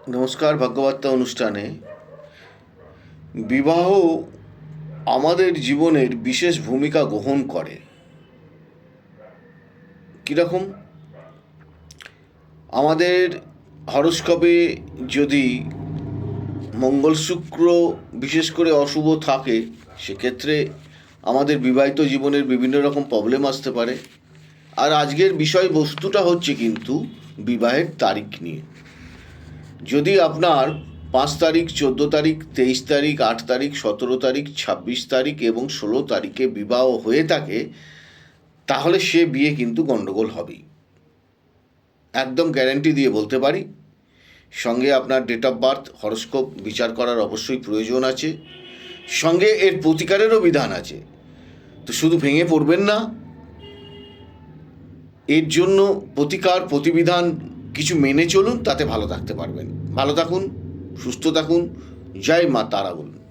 নমস্কার। ভাগ্যবার্তা অনুষ্ঠানে বিবাহ আমাদের জীবনের বিশেষ ভূমিকা গ্রহণ করে। কীরকম? আমাদের হরোস্কোপে যদি মঙ্গল শুক্র বিশেষ করে অশুভ থাকে, সেক্ষেত্রে আমাদের বিবাহিত জীবনের বিভিন্ন রকম প্রবলেম আসতে পারে। আর আজকের বিষয়বস্তুটা হচ্ছে কিন্তু বিবাহের তারিখ নিয়ে। যদি আপনার 5 তারিখ, 14 তারিখ, 23 তারিখ, 8 তারিখ, 17 তারিখ, 26 তারিখ এবং 16 তারিখে বিবাহ হয়ে থাকে, তাহলে সে বিয়ে কিন্তু গণ্ডগোল হবেই, একদম গ্যারান্টি দিয়ে বলতে পারি। সঙ্গে আপনার ডেট অফ বার্থ, হরোস্কোপ বিচার করার অবশ্যই প্রয়োজন আছে, সঙ্গে এর প্রতিকারেরও বিধান আছে। তো শুধু ভেঙে পড়বেন না, এর জন্য প্রতিকার প্রতিবিধান কিছু মেনে চলুন, তাতে ভালো থাকতে পারবেন। ভালো থাকুন, সুস্থ থাকুন। জয় মা তারা বলুন।